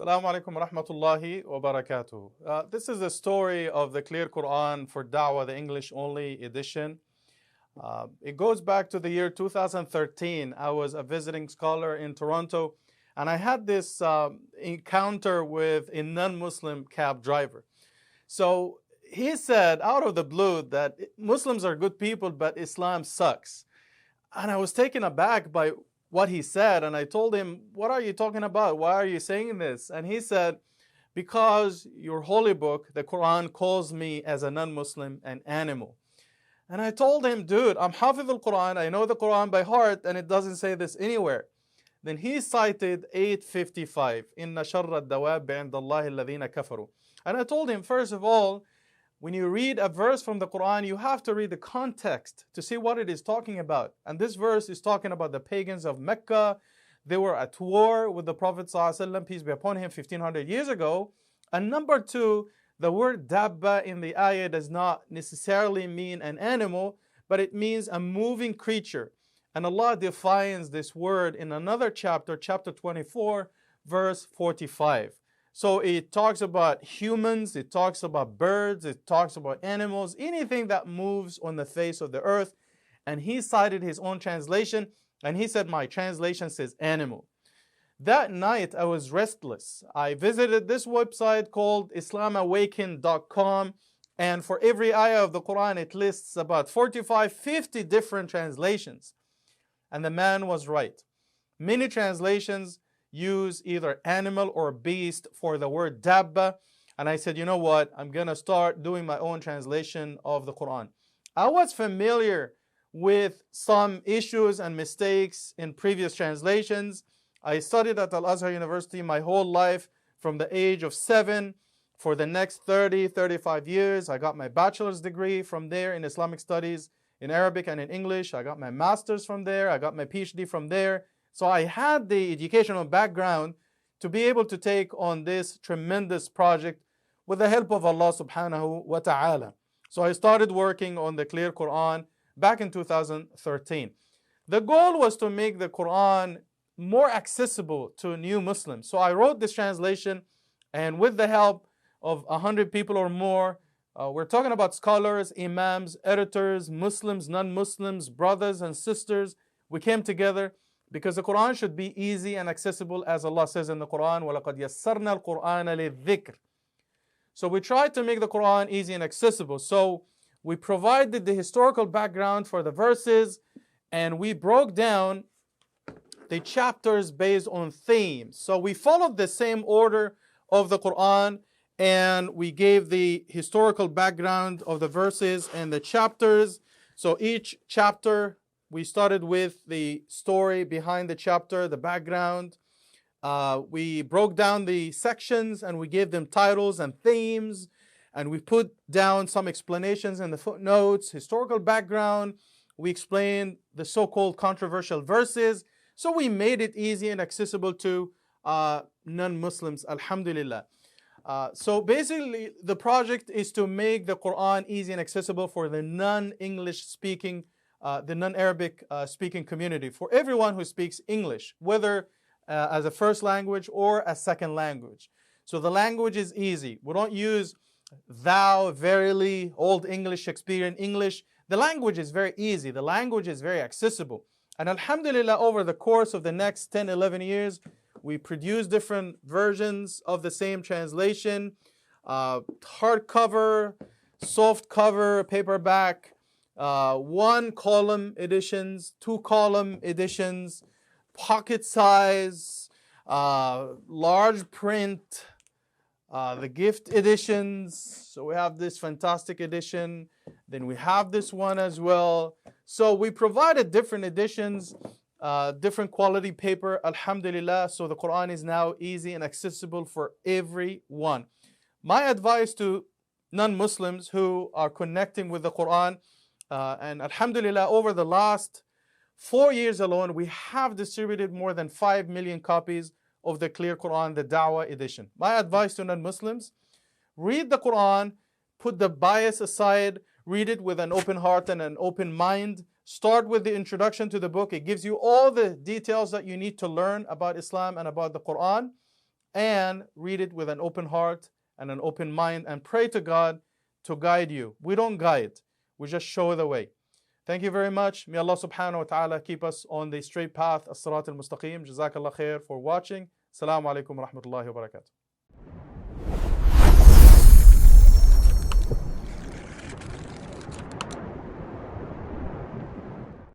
Assalamu alaikum wa rahmatullahi wa barakatuh. This is the story of the Clear Quran for Dawah, the English only edition. It goes back to the year 2013. I was a visiting scholar in Toronto, and I had this encounter with a non-Muslim cab driver. So he said out of the blue that Muslims are good people, but Islam sucks. And I was taken aback by what he said, and I told him, what are you talking about? Why are you saying this? And he said, because your holy book, the Quran, calls me as a non-Muslim an animal. And I told him, dude, I'm Hafiz al-Quran, I know the Quran by heart, and it doesn't say this anywhere. Then he cited 855, Inna sharra ad-dawab bi'indallahi alladhina kafaru. And I told him, first of all, when you read a verse from the Quran, you have to read the context to see what it is talking about. And this verse is talking about the pagans of Mecca. They were at war with the Prophet ﷺ, peace be upon him, 1500 years ago. And number two, the word dabba in the ayah does not necessarily mean an animal, but it means a moving creature. And Allah defines this word in another chapter, chapter 24, verse 45. So it talks about humans, it talks about birds, it talks about animals, anything that moves on the face of the earth. And he cited his own translation, and he said, my translation says animal. That night I was restless. I visited this website called islamawaken.com, and for every ayah of the Quran it lists about 45, 50 different translations. And the man was right. Many translations use either animal or beast for the word dabba. And I said, you know what? I'm going to start doing my own translation of the Quran. I was familiar with some issues and mistakes in previous translations. I studied at Al-Azhar University my whole life from the age of 7 for the next 30, 35 years. I got my bachelor's degree from there in Islamic studies in Arabic and in English. I got my master's from there. I got my PhD from there. So I had the educational background to be able to take on this tremendous project with the help of Allah subhanahu wa ta'ala. So I started working on the Clear Quran back in 2013. The goal was to make the Quran more accessible to new Muslims. So I wrote this translation, and with the help of 100 people or more, we're talking about scholars, imams, editors, Muslims, non-Muslims, brothers and sisters. We came together because the Quran should be easy and accessible, as Allah says in the Quran, وَلَقَدْ يَسَّرْنَا الْقُرْآنَ لِلذِّكْرِ. So we tried to make the Quran easy and accessible. So we provided the historical background for the verses, and we broke down the chapters based on themes. So we followed the same order of the Quran, and we gave the historical background of the verses and the chapters. So each chapter, we started with the story behind the chapter, the background. We broke down the sections and we gave them titles and themes. And we put down some explanations in the footnotes, historical background. We explained the so-called controversial verses. So we made it easy and accessible to non-Muslims, alhamdulillah. So basically, the project is to make the Quran easy and accessible for the non-English speaking the non-Arabic speaking community, for everyone who speaks English, whether as a first language or a second language. So the language is easy. We don't use thou, verily, Old English, Shakespearean English. The language is very easy. The language is very accessible. And alhamdulillah, over the course of the next 10, 11 years, we produce different versions of the same translation, hardcover, soft cover, paperback, one column editions, 2 column editions, pocket size, large print, the gift editions. So we have this fantastic edition. Then we have this one as well. So we provided different editions, different quality paper, alhamdulillah. So the Quran is now easy and accessible for everyone. My advice to non-Muslims who are connecting with the Quran, and alhamdulillah, over the last 4 years alone, we have distributed more than 5 million copies of the Clear Quran, the Dawah edition. My advice to non-Muslims, read the Quran, put the bias aside, read it with an open heart and an open mind. Start with the introduction to the book. It gives you all the details that you need to learn about Islam and about the Quran. and read it with an open heart and an open mind, and pray to God to guide you. We don't guide, we just show the way. Thank you very much. May Allah subhanahu wa ta'ala keep us on the straight path, as-sirat al-mustaqim. Jazakallah khair for watching. Assalamu alaikum wa rahmatullahi wa barakatuh.